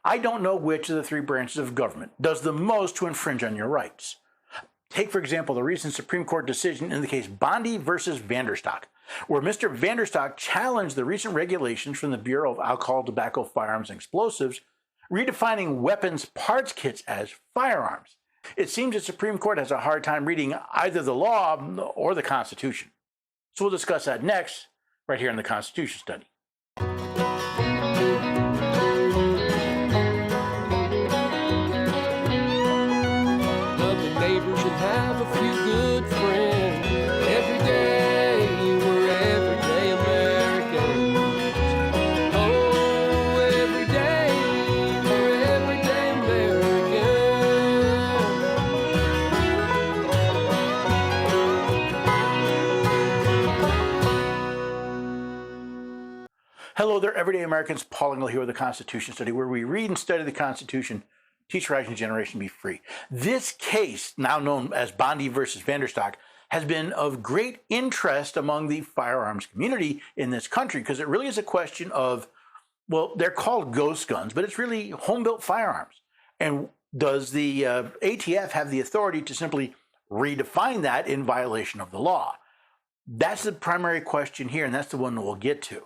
I don't know which of the three branches of government does the most to infringe on your rights. Take, for example, the recent Supreme Court decision in the case Bondi versus Vanderstok, where Mr. Vanderstok challenged the recent regulations from the Bureau of Alcohol, Tobacco, Firearms, and Explosives, redefining weapons parts kits as firearms. It seems the Supreme Court has a hard time reading either the law or the Constitution. So we'll discuss that next, right here in the Constitution Study. Neighbors and have a few good friends. Every day we're everyday Americans. Oh, every day we're everyday Americans. Hello there, everyday Americans. Paul Engel here with the Constitution Study, where we read and study the Constitution, teach rising generation be free. This case, now known as Bondi versus Vanderstok, has been of great interest among the firearms community in this country because it really is a question of, well, they're called ghost guns, but it's really home-built firearms. And does the ATF have the authority to simply redefine that in violation of the law? That's the primary question here, and that's the one that we'll get to.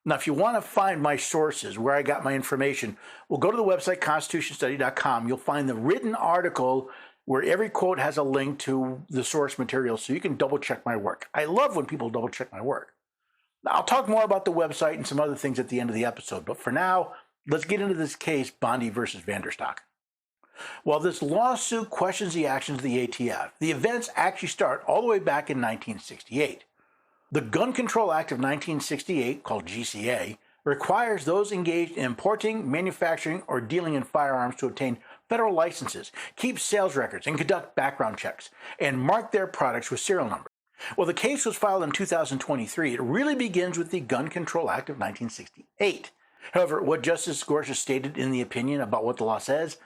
Now, if you want to find my sources, where I got my information, well, go to the website, constitutionstudy.com. You'll find the written article where every quote has a link to the source material, so you can double-check my work. I love when people double-check my work. Now, I'll talk more about the website and some other things at the end of the episode, but for now, let's get into this case, Bondi versus Vanderstok. While this lawsuit questions the actions of the ATF, the events actually start all the way back in 1968. The Gun Control Act of 1968, called GCA, requires those engaged in importing, manufacturing, or dealing in firearms to obtain federal licenses, keep sales records, and conduct background checks, and mark their products with serial numbers. Well, the case was filed in 2023. It really begins with the Gun Control Act of 1968. However, what Justice Gorsuch stated in the opinion about what the law says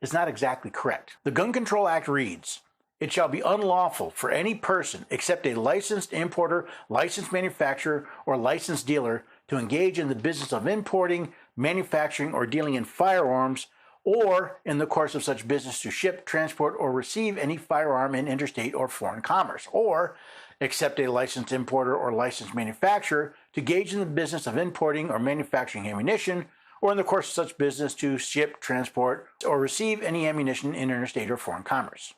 is not exactly correct. The Gun Control Act reads, "It shall be unlawful for any person except a licensed importer, licensed manufacturer, or licensed dealer to engage in the business of importing, manufacturing, or dealing in firearms, or in the course of such business to ship, transport, or receive any firearm in interstate or foreign commerce, or except a licensed importer or licensed manufacturer to engage in the business of importing or manufacturing ammunition, or in the course of such business to ship, transport, or receive any ammunition in interstate or foreign commerce."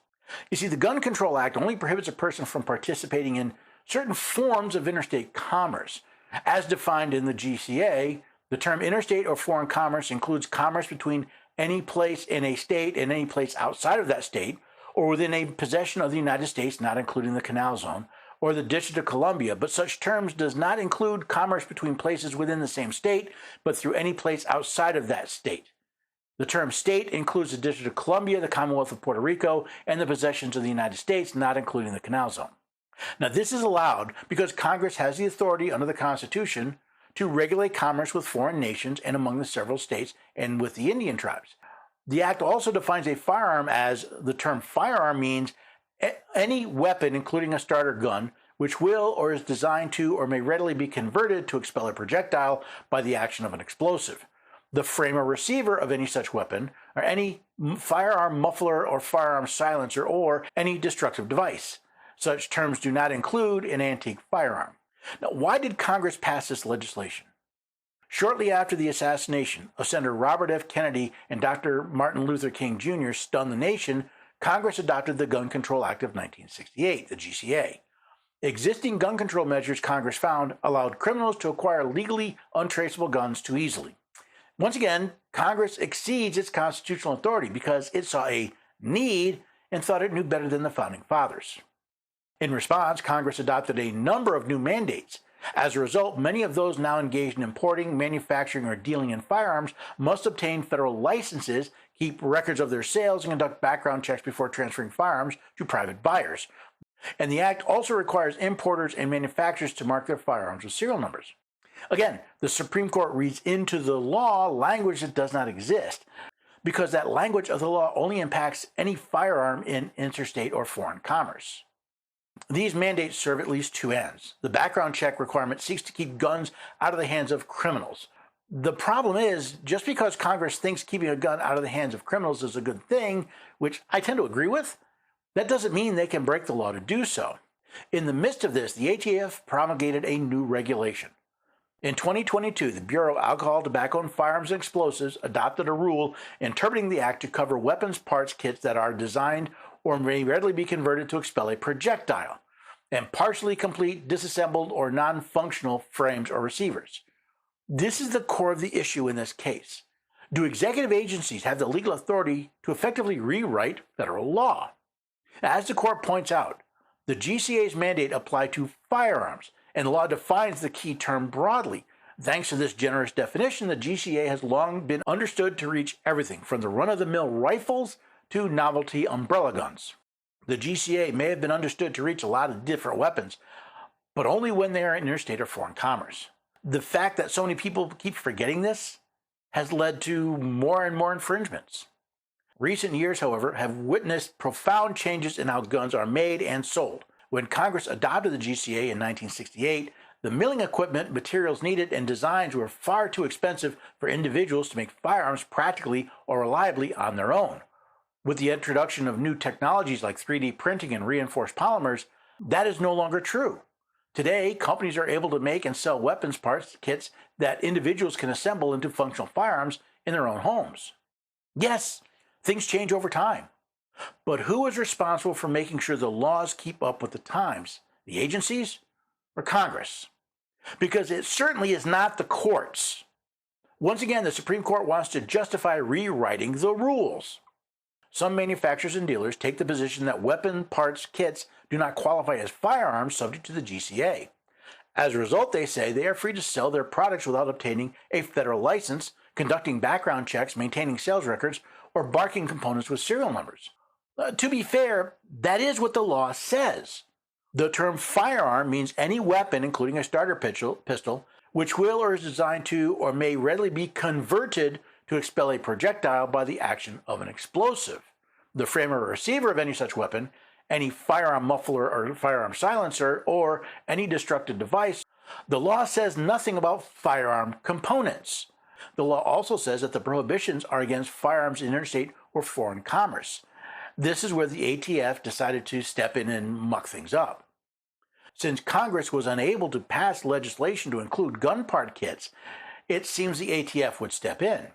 You see, the Gun Control Act only prohibits a person from participating in certain forms of interstate commerce. As defined in the GCA, the term interstate or foreign commerce includes commerce between any place in a state and any place outside of that state, or within a possession of the United States, not including the Canal Zone, or the District of Columbia, but such terms does not include commerce between places within the same state, but through any place outside of that state. The term state includes the District of Columbia, the Commonwealth of Puerto Rico, and the possessions of the United States, not including the Canal Zone. Now, this is allowed because Congress has the authority under the Constitution to regulate commerce with foreign nations and among the several states and with the Indian tribes. The Act also defines a firearm as the term firearm means any weapon, including a starter gun, which will or is designed to or may readily be converted to expel a projectile by the action of an explosive. The frame or receiver of any such weapon, or any firearm muffler or firearm silencer, or any destructive device. Such terms do not include an antique firearm. Now, why did Congress pass this legislation? Shortly after the assassination of Senator Robert F. Kennedy and Dr. Martin Luther King Jr. stunned the nation, Congress adopted the Gun Control Act of 1968, the GCA. Existing gun control measures, Congress found, allowed criminals to acquire legally untraceable guns too easily. Once again, Congress exceeds its constitutional authority because it saw a need and thought it knew better than the Founding Fathers. In response, Congress adopted a number of new mandates. As a result, many of those now engaged in importing, manufacturing, or dealing in firearms must obtain federal licenses, keep records of their sales, and conduct background checks before transferring firearms to private buyers. And the Act also requires importers and manufacturers to mark their firearms with serial numbers. Again, the Supreme Court reads into the law language that does not exist, because that language of the law only impacts any firearm in interstate or foreign commerce. These mandates serve at least two ends. The background check requirement seeks to keep guns out of the hands of criminals. The problem is, just because Congress thinks keeping a gun out of the hands of criminals is a good thing, which I tend to agree with, that doesn't mean they can break the law to do so. In the midst of this, the ATF promulgated a new regulation. In 2022, the Bureau of Alcohol, Tobacco, and Firearms and Explosives adopted a rule interpreting the act to cover weapons parts kits that are designed or may readily be converted to expel a projectile, and partially complete, disassembled, or non-functional frames or receivers. This is the core of the issue in this case. Do executive agencies have the legal authority to effectively rewrite federal law? As the court points out, the GCA's mandate applied to firearms, and the law defines the key term broadly. Thanks to this generous definition, the GCA has long been understood to reach everything from the run-of-the-mill rifles to novelty umbrella guns. The GCA may have been understood to reach a lot of different weapons, but only when they are in interstate or foreign commerce. The fact that so many people keep forgetting this has led to more and more infringements. Recent years, however, have witnessed profound changes in how guns are made and sold. When Congress adopted the GCA in 1968, the milling equipment, materials needed, and designs were far too expensive for individuals to make firearms practically or reliably on their own. With the introduction of new technologies like 3D printing and reinforced polymers, that is no longer true. Today, companies are able to make and sell weapons parts kits that individuals can assemble into functional firearms in their own homes. Yes, things change over time. But who is responsible for making sure the laws keep up with the times? The agencies or Congress? Because it certainly is not the courts. Once again, the Supreme Court wants to justify rewriting the rules. Some manufacturers and dealers take the position that weapon parts kits do not qualify as firearms subject to the GCA. As a result, they say they are free to sell their products without obtaining a federal license, conducting background checks, maintaining sales records, or barking components with serial numbers. To be fair, that is what the law says. The term firearm means any weapon, including a starter pistol, which will or is designed to or may readily be converted to expel a projectile by the action of an explosive. The frame or receiver of any such weapon, any firearm muffler or firearm silencer, or any destructive device. The law says nothing about firearm components. The law also says that the prohibitions are against firearms in interstate or foreign commerce. This is where the ATF decided to step in and muck things up. Since Congress was unable to pass legislation to include gun part kits, it seems the ATF would step in.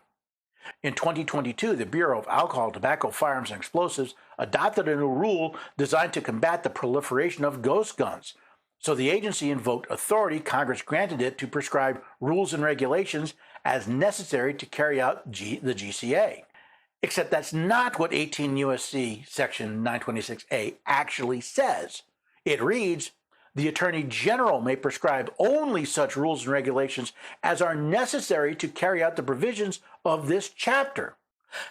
In 2022, the Bureau of Alcohol, Tobacco, Firearms, and Explosives adopted a new rule designed to combat the proliferation of ghost guns. So the agency invoked authority Congress granted it to prescribe rules and regulations as necessary to carry out the GCA. Except that's not what 18 U.S.C. Section 926A actually says. It reads, "The Attorney General may prescribe only such rules and regulations as are necessary to carry out the provisions of this chapter."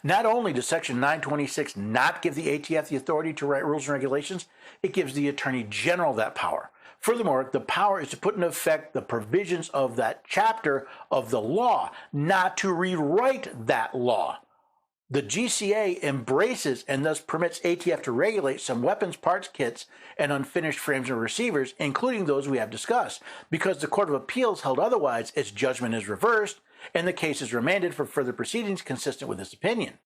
Not only does Section 926 not give the ATF the authority to write rules and regulations, it gives the Attorney General that power. Furthermore, the power is to put into effect the provisions of that chapter of the law, not to rewrite that law. The GCA embraces and thus permits ATF to regulate some weapons parts kits and unfinished frames and receivers, including those we have discussed. Because the Court of Appeals held otherwise, its judgment is reversed, and the case is remanded for further proceedings consistent with this opinion.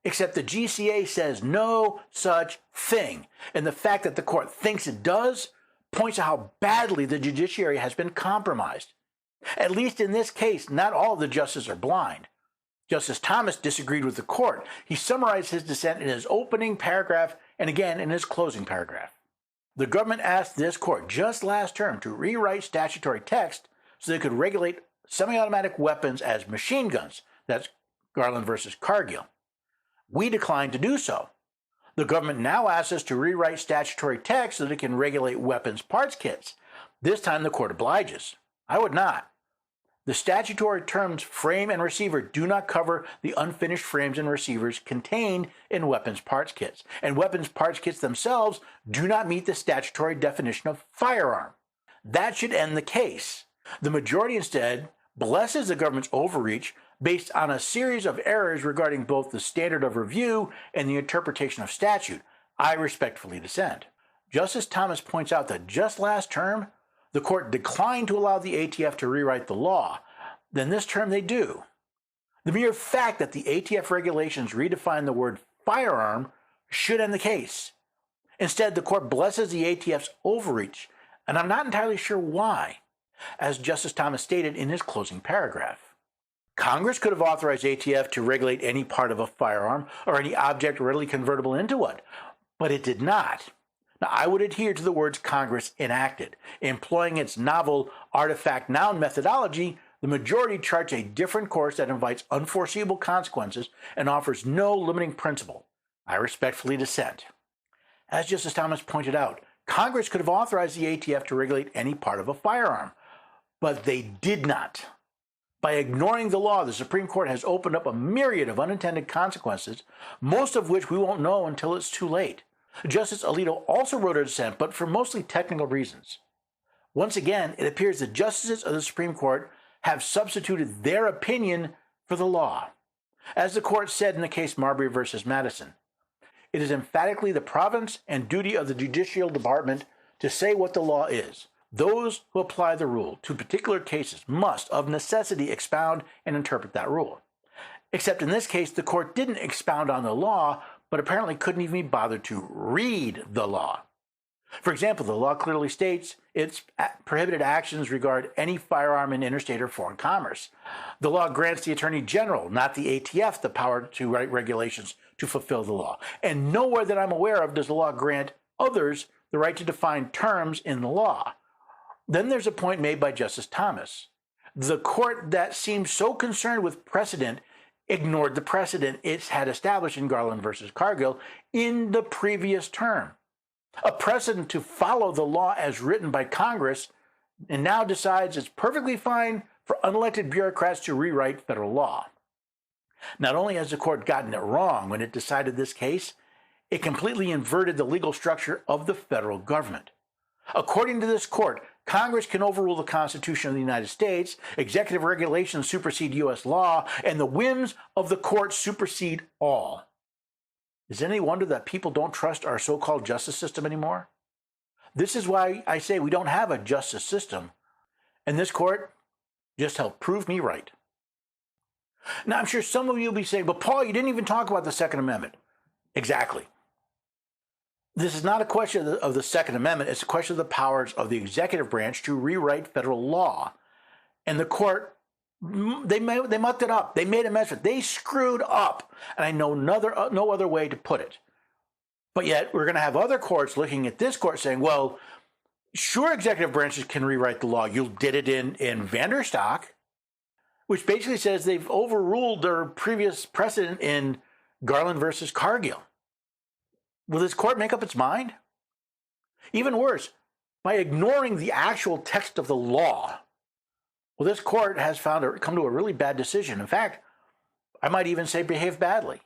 Except the GCA says no such thing, and the fact that the court thinks it does points to how badly the judiciary has been compromised. At least in this case, not all the justices are blind. Justice Thomas disagreed with the court. He summarized his dissent in his opening paragraph and again in his closing paragraph. The government asked this court just last term to rewrite statutory text so they could regulate semi-automatic weapons as machine guns. That's Garland versus Cargill. We declined to do so. The government now asks us to rewrite statutory text so that it can regulate weapons parts kits. This time the court obliges. I would not. The statutory terms frame and receiver do not cover the unfinished frames and receivers contained in weapons parts kits, and weapons parts kits themselves do not meet the statutory definition of firearm. That should end the case. The majority instead blesses the government's overreach based on a series of errors regarding both the standard of review and the interpretation of statute. I respectfully dissent. Justice Thomas points out that just last term, the court declined to allow the ATF to rewrite the law. then this term they do. The mere fact that the ATF regulations redefine the word firearm should end the case. Instead, the court blesses the ATF's overreach, and I'm not entirely sure why, as Justice Thomas stated in his closing paragraph. Congress could have authorized ATF to regulate any part of a firearm or any object readily convertible into one, but it did not. Now, I would adhere to the words Congress enacted. Employing its novel artifact noun methodology, the majority charts a different course that invites unforeseeable consequences and offers no limiting principle. I respectfully dissent. As Justice Thomas pointed out, Congress could have authorized the ATF to regulate any part of a firearm, but they did not. By ignoring the law, the Supreme Court has opened up a myriad of unintended consequences, most of which we won't know until it's too late. Justice Alito also wrote a dissent, but for mostly technical reasons. Once again, it appears that justices of the Supreme Court have substituted their opinion for the law. As the court said in the case Marbury versus Madison, it is emphatically the province and duty of the Judicial Department to say what the law is. Those who apply the rule to particular cases must, of necessity, expound and interpret that rule. Except in this case, the court didn't expound on the law, but apparently couldn't even be bothered to read the law. For example, the law clearly states its prohibited actions regard any firearm in interstate or foreign commerce. The law grants the Attorney General, not the ATF, the power to write regulations to fulfill the law. And nowhere that I'm aware of does the law grant others the right to define terms in the law. Then there's a point made by Justice Thomas. The court that seemed so concerned with precedent ignored the precedent it had established in Garland versus Cargill in the previous term. A precedent to follow the law as written by Congress, and now decides it's perfectly fine for unelected bureaucrats to rewrite federal law. Not only has the court gotten it wrong when it decided this case, it completely inverted the legal structure of the federal government. According to this court, Congress can overrule the Constitution of the United States, executive regulations supersede U.S. law, and the whims of the court supersede all. Is it any wonder that people don't trust our so-called justice system anymore? This is why I say we don't have a justice system, and this court just helped prove me right. Now, I'm sure some of you will be saying, but Paul, you didn't even talk about the Second Amendment. Exactly. This is not a question of the Second Amendment. It's a question of the powers of the executive branch to rewrite federal law. And the court, they mucked it up. They made a mess of it. They screwed up. And I know no other way to put it. But yet we're going to have other courts looking at this court saying, well, sure, executive branches can rewrite the law. You did it in Vanderstok, which basically says they've overruled their previous precedent in Garland versus Cargill. Will this court make up its mind? Even worse, by ignoring the actual text of the law, well, this court has come to a really bad decision. In fact, I might even say behave badly.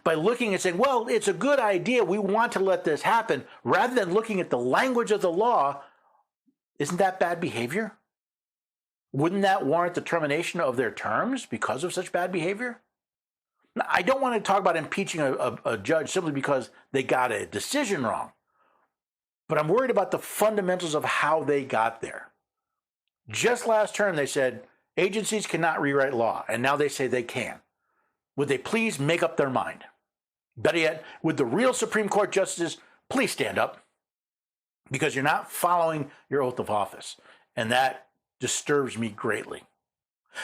By looking and saying, well, it's a good idea, we want to let this happen, rather than looking at the language of the law, isn't that bad behavior? Wouldn't that warrant the termination of their terms because of such bad behavior? Now, I don't want to talk about impeaching a judge simply because they got a decision wrong, but I'm worried about the fundamentals of how they got there. Just last term, they said agencies cannot rewrite law, and now they say they can. Would they please make up their mind? Better yet, would the real Supreme Court justices please stand up? Because you're not following your oath of office, and that disturbs me greatly.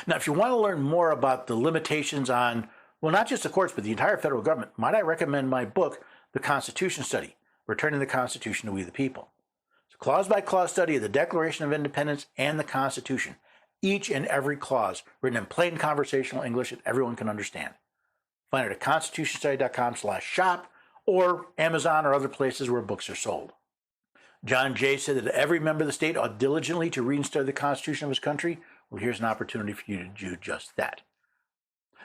Now, if you want to learn more about the limitations on, well, not just the courts, but the entire federal government, might I recommend my book, The Constitution Study, Returning the Constitution to We the People. It's a clause-by-clause study of the Declaration of Independence and the Constitution, each and every clause written in plain conversational English that everyone can understand. Find it at constitutionstudy.com/shop or Amazon or other places where books are sold. John Jay said that every member of the state ought diligently to read and study the Constitution of his country. Well, here's an opportunity for you to do just that.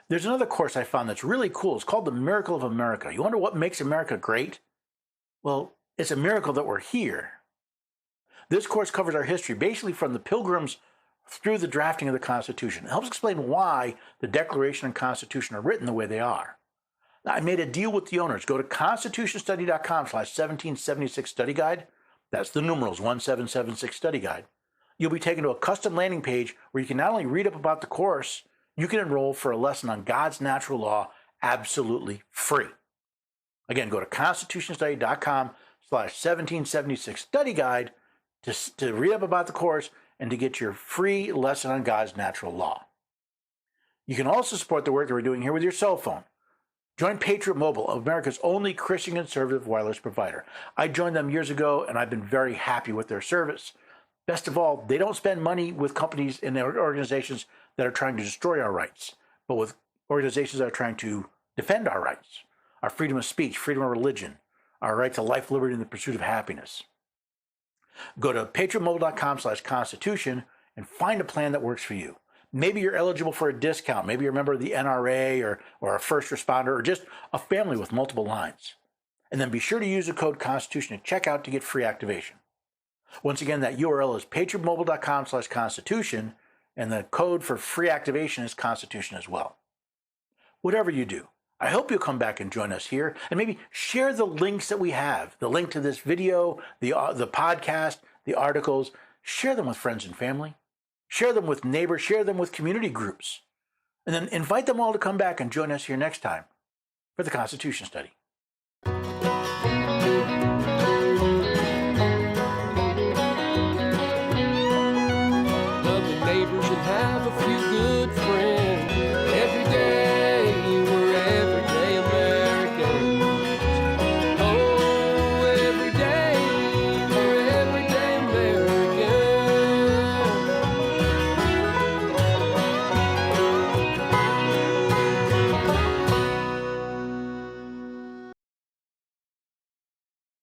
There's another course I found that's really cool. It's called The Miracle of America. You wonder what makes America great? Well, it's a miracle that we're here. This course covers our history basically from the Pilgrims through the drafting of the Constitution. It helps explain why the Declaration and Constitution are written the way they are. Now, I made a deal with the owners. Go to constitutionstudy.com/1776 study guide. That's the numerals 1776 study guide. You'll be taken to a custom landing page where you can not only read up about the course, you can enroll for a lesson on God's natural law absolutely free. Again, go to constitutionstudy.com/1776 study guide to read up about the course and to get your free lesson on God's natural law. You can also support the work that we're doing here with your cell phone. Join Patriot Mobile, America's only Christian conservative wireless provider. I joined them years ago, and I've been very happy with their service. Best of all, they don't spend money with companies and organizations that are trying to destroy our rights, but with organizations that are trying to defend our rights, our freedom of speech, freedom of religion, our right to life, liberty, and the pursuit of happiness. Go to patriotmobile.com/constitution and find a plan that works for you. Maybe you're eligible for a discount. Maybe you're a member of the NRA or a first responder or just a family with multiple lines. And then be sure to use the code Constitution at checkout to get free activation. Once again, that URL is patriotmobile.com/constitution, and the code for free activation is Constitution as well. Whatever you do, I hope you'll come back and join us here and maybe share the links that we have, the link to this video, the podcast, the articles. Share them with friends and family. Share them with neighbors. Share them with community groups. And then invite them all to come back and join us here next time for the Constitution Study. Love your neighbors and have a few